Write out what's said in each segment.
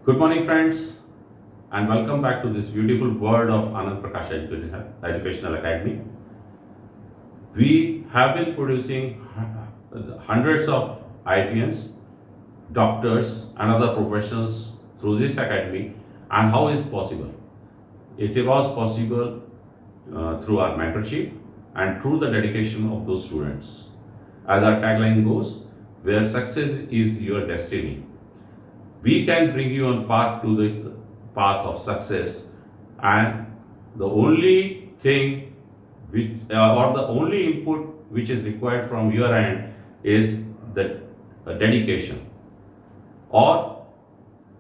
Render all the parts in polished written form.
Good morning, friends, and welcome back to this beautiful world of Anand Prakash Educational Academy. We have been producing hundreds of IITians, doctors, and other professionals through this academy. And how is possible? It was possible through our mentorship and through the dedication of those students. As our tagline goes, where success is your destiny. We can bring you on path to the path of success, and the only thing which or the only input which is required from your end is the dedication, or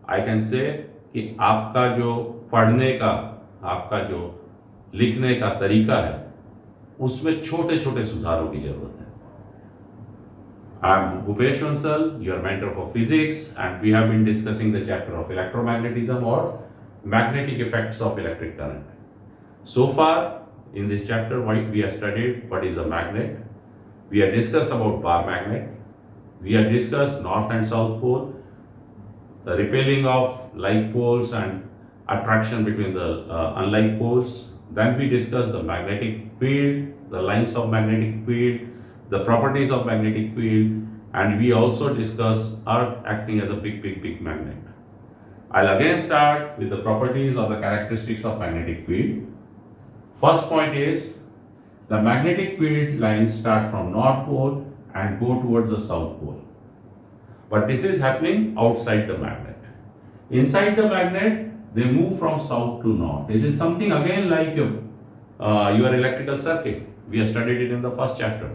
I can say कि आपका जो पढ़ने का, आपका जो लिखने का तरीका है, उसमें छोटे छोटे सुधारों की जरूरत है. I'm Bhupesh Bansal, your mentor for physics, and we have been discussing the chapter of electromagnetism or magnetic effects of electric current. So far, in this chapter, we have studied what is a magnet. We have discussed about bar magnet. We have discussed north and south pole, the repelling of like poles and attraction between the unlike poles. Then we discussed the magnetic field, the lines of magnetic field, the properties of magnetic field, and we also discuss Earth acting as a big magnet. I'll again start with the properties or the characteristics of magnetic field. First point is the magnetic field lines start from North Pole and go towards the South Pole. But this is happening outside the magnet. Inside the magnet, they move from south to north. This is something again like your electrical circuit. We have studied it in the first chapter.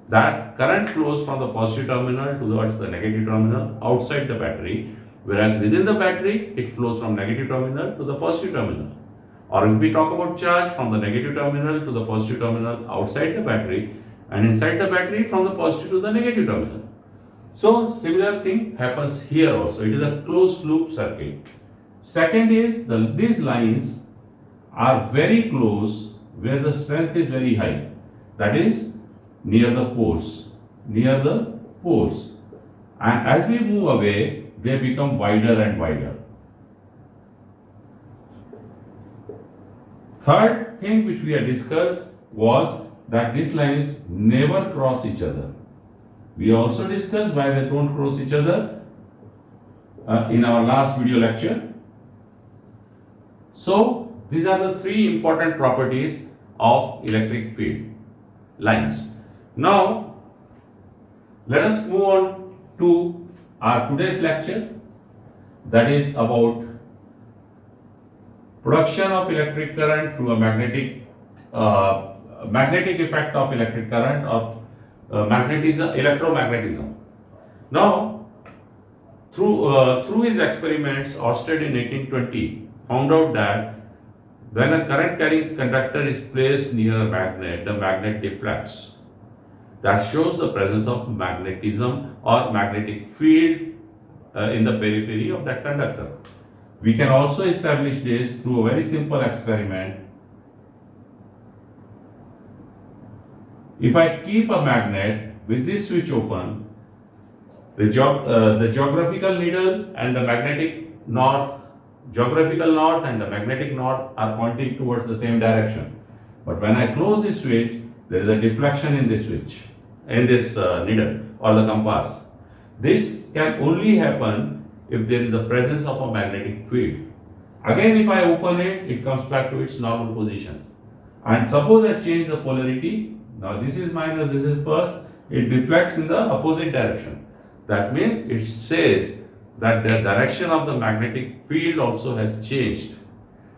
That current flows from the positive terminal towards the negative terminal outside the battery, whereas within the battery, it flows from negative terminal to the positive terminal. Or if we talk about charge, from the negative terminal to the positive terminal outside the battery, and inside the battery from the positive to the negative terminal. So similar thing happens here also. It is a closed loop circuit. Second is these lines are very close where the strength is very high. That is near the poles. And as we move away, they become wider and wider. Third thing which we had discussed was that these lines never cross each other. We also discussed why they don't cross each other in our last video lecture. So these are the three important properties of electric field lines. Now let us move on to our today's lecture, that is about production of electric current through a magnetic effect of electric current or electromagnetism. Now, through his experiments, Oersted in 1820 found out that when a current carrying conductor is placed near a magnet, the magnet deflects. That shows the presence of magnetism or magnetic field in the periphery of that conductor. We can also establish this through a very simple experiment. If I keep a magnet with this switch open, the geographical needle and the magnetic north, and the magnetic north are pointing towards the same direction. But when I close this switch, there is a deflection in this switch, in this needle or the compass. This can only happen if there is the presence of a magnetic field. Again, if I open it, it comes back to its normal position. And suppose I change the polarity. Now this is minus, this is plus. It deflects in the opposite direction. That means it says that the direction of the magnetic field also has changed.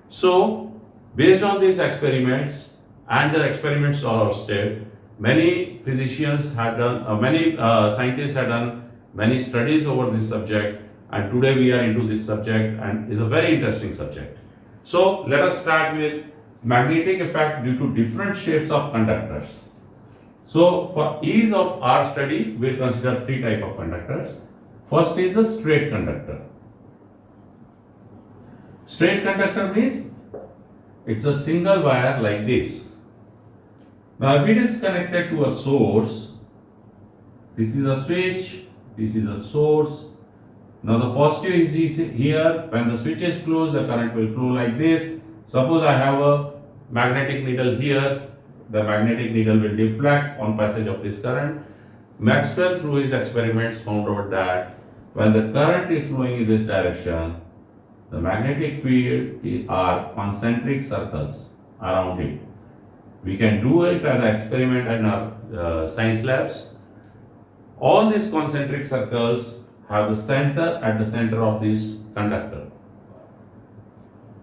So, based on these experiments and the experiments of Oersted, many physicians had done, many scientists had done many studies over this subject, and today we are into this subject, and it's a very interesting subject. So, let us start with magnetic effect due to different shapes of conductors. So, for ease of our study, we'll consider three types of conductors. First is the straight conductor. Straight conductor means it's a single wire like this. Now, if it is connected to a source, this is a switch, this is a source, Now the positive is here. When the switch is closed, the current will flow like this. Suppose I have a magnetic needle here. The magnetic needle will deflect on passage of this current. Maxwell, through his experiments, found out that when the current is flowing in this direction, the magnetic field are concentric circles around it. We can do it as an experiment in our science labs. All these concentric circles have the center at the center of this conductor.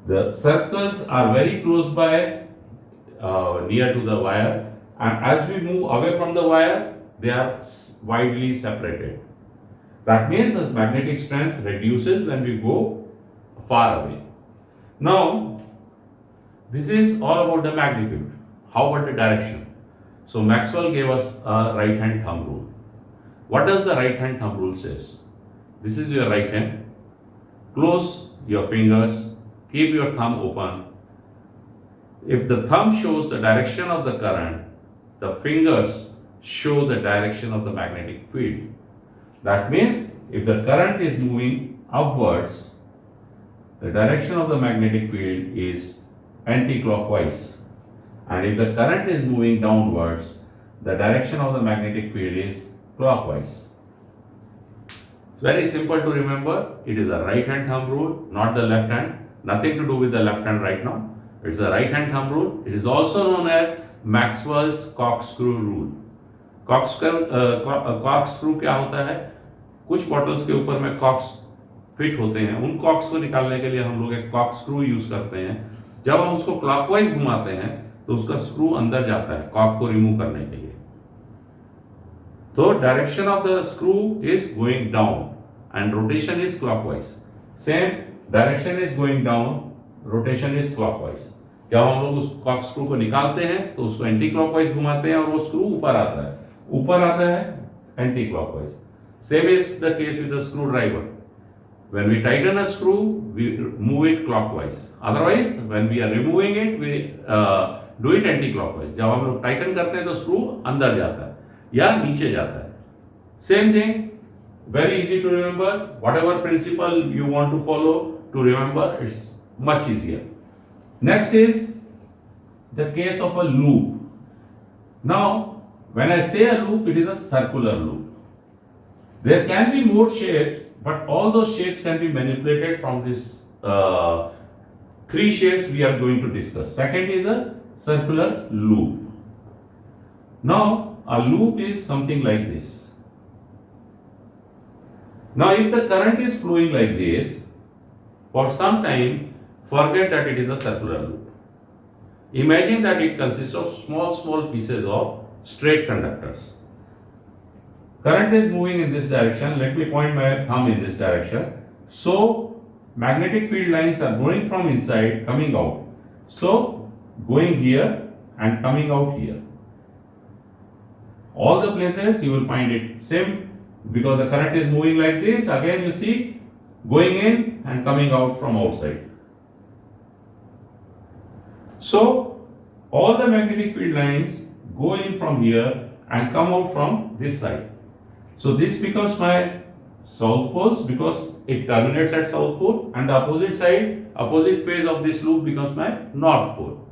The circles are very close by, near to the wire, and as we move away from the wire, they are widely separated. That means the magnetic strength reduces when we go far away. Now, this is all about the magnitude. How about the direction? So Maxwell gave us a right hand thumb rule. What does the right hand thumb rule says? This is your right hand. Close your fingers. Keep your thumb open. If the thumb shows the direction of the current, the fingers show the direction of the magnetic field. That means if the current is moving upwards, the direction of the magnetic field is anti-clockwise. And if the current is moving downwards, the direction of the magnetic field is clockwise. It's very simple to remember. It is a right hand thumb rule, not the left hand. Nothing to do with the left hand right now. It's a right hand thumb rule. It is also known as Maxwell's corkscrew rule. corkscrew क्या होता है? कुछ bottles के ऊपर में COX fit होते हैं. उन कॉक्स को निकालने के लिए हम लोग एक कॉर्कस्क्रू यूज करते हैं. जब हम उसको क्लॉकवाइज घुमाते हैं तो उसका स्क्रू अंदर जाता है कॉर्क को रिमूव करने के लिए. तो direction of the screw is going down and rotation is clockwise. Same direction is going down, rotation is clockwise. जब हम लोग उस कॉर्कस्क्रू को निकालते हैं तो उसको एंटी क्लॉकवाइज घुमाते हैं और वो स्क्रू ऊपर आता है anti clockwise. Same is the case with the screw driver. When we tighten a screw, we move it clockwise. Otherwise, when we are removing it, we do it anti-clockwise. जब हम लोग टाइटन करते हैं तो screw अंदर जाता है या नीचे जाता है. Same thing, very easy to remember. Whatever principle you want to follow to remember, it's much easier. Next is the case of a loop. Now, when I say a loop, it is a circular loop. There can be more shapes, but all those shapes can be manipulated from this three shapes we are going to discuss. Second is a circular loop. Now, a loop is something like this. Now, if the current is flowing like this, for some time, forget that it is a circular loop. Imagine that it consists of small pieces of straight conductors. Current is moving in this direction. Let me point my thumb in this direction. So, magnetic field lines are going from inside, coming out. So, going here and coming out here. All the places you will find it same because the current is moving like this. Again, you see going in and coming out from outside. So, all the magnetic field lines go in from here and come out from this side. So this becomes my south poles because it terminates at south pole, and the opposite phase of this loop becomes my north pole.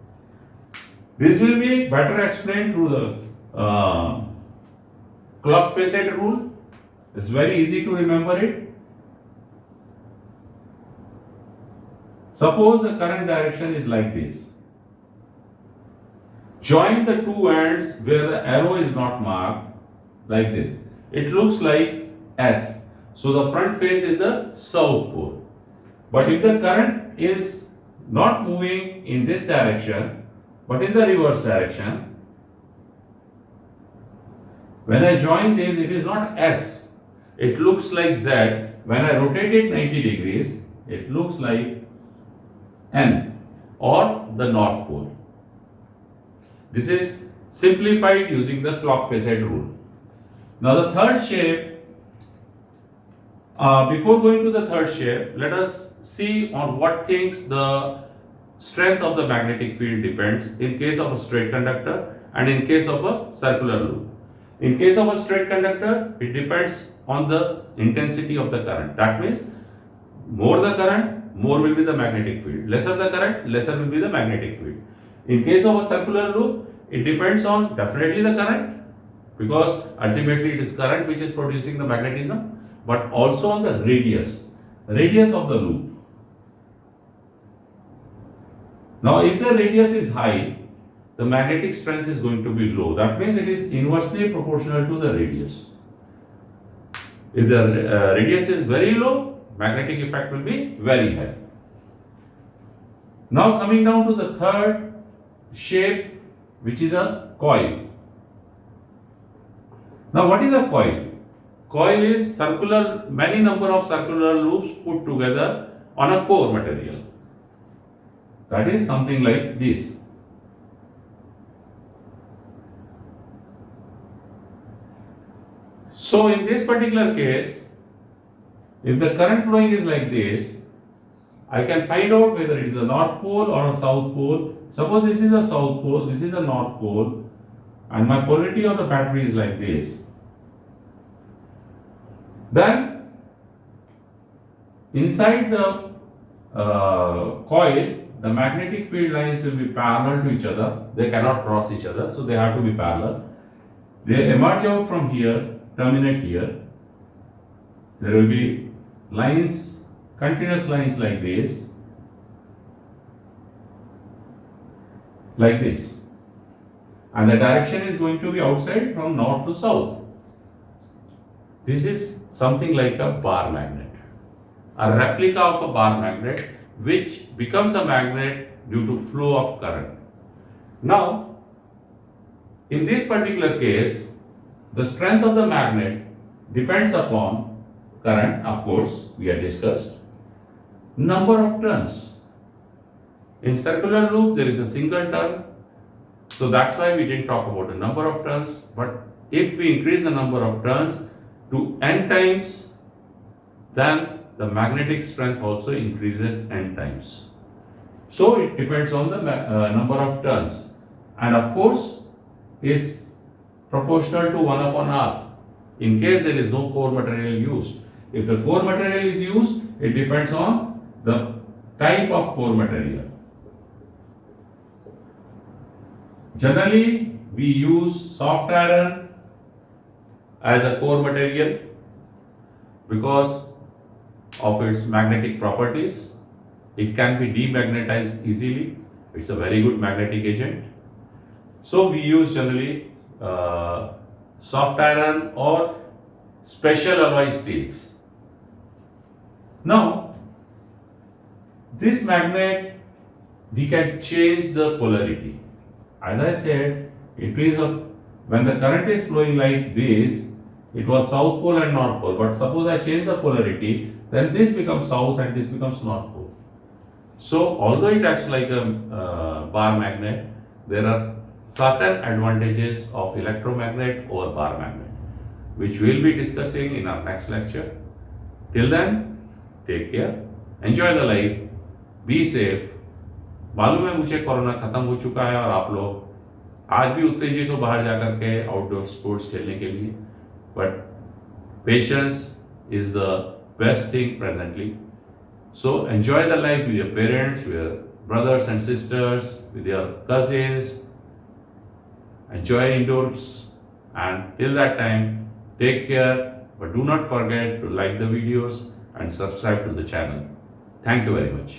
This will be better explained through the clock facet rule. It's very easy to remember it. Suppose the current direction is like this. Join the two ends where the arrow is not marked like this. It looks like S. So the front face is the south pole. But if the current is not moving in this direction, but in the reverse direction, when I join this, it is not S. It looks like Z. When I rotate it 90 degrees, it looks like N or the north pole. This is simplified using the clock facet rule. Now the third shape, before going to the third shape, let us see on what things the strength of the magnetic field depends in case of a straight conductor and in case of a circular loop. In case of a straight conductor, it depends on the intensity of the current. That means more the current, more will be the magnetic field. Lesser the current, lesser will be the magnetic field. In case of a circular loop, it depends on definitely the current, because ultimately it is current which is producing the magnetism, but also on the radius of the loop. Now, if the radius is high, the magnetic strength is going to be low. That means it is inversely proportional to the radius. If the radius is very low, magnetic effect will be very high. Now coming down to the third shape, which is a coil. Now what is a coil? Coil is circular, many number of circular loops put together on a core material. That is something like this. So in this particular case, if the current flowing is like this, I can find out whether it is a north pole or a south pole. Suppose this is a south pole, this is a north pole, and my polarity of the battery is like this. Then inside the coil, the magnetic field lines will be parallel to each other. They cannot cross each other, so they have to be parallel. They emerge out from here, terminate here. There will be lines, continuous lines like this, and the direction is going to be outside from north to south. This is something like a bar magnet, a replica of a bar magnet, which becomes a magnet due to flow of current. Now, in this particular case, the strength of the magnet depends upon current, of course, we had discussed, number of turns. In circular loop, there is a single turn, so that's why we didn't talk about the number of turns. But if we increase the number of turns to n times, then the magnetic strength also increases n times. So it depends on the number of turns, and of course is proportional to 1 upon r in case there is no core material used. If the core material is used, it depends on the type of core material. Generally, we use soft iron as a core material because of its magnetic properties. It can be demagnetized easily. It's a very good magnetic agent. So we use generally soft iron or special alloy steels. Now, this magnet, we can change the polarity. As I said, when the current is flowing like this, it was south pole and north pole. But suppose I change the polarity, then this becomes south and this becomes north pole. So, although it acts like a bar magnet, there are certain advantages of electromagnet over bar magnet, which we will be discussing in our next lecture. Till then, take care, enjoy the life, be safe. मालूम है मुझे corona खत्म हो चुका है और आप लोग आज भी उत्तेजित हो बाहर जाकर के आउटडोर स्पोर्ट्स खेलने के लिए, but patience is the best thing presently. So enjoy the life with your parents, with your brothers and sisters, with your cousins. Enjoy indoors, and till that time, take care, but do not forget to like the videos and subscribe to the channel. Thank you very much.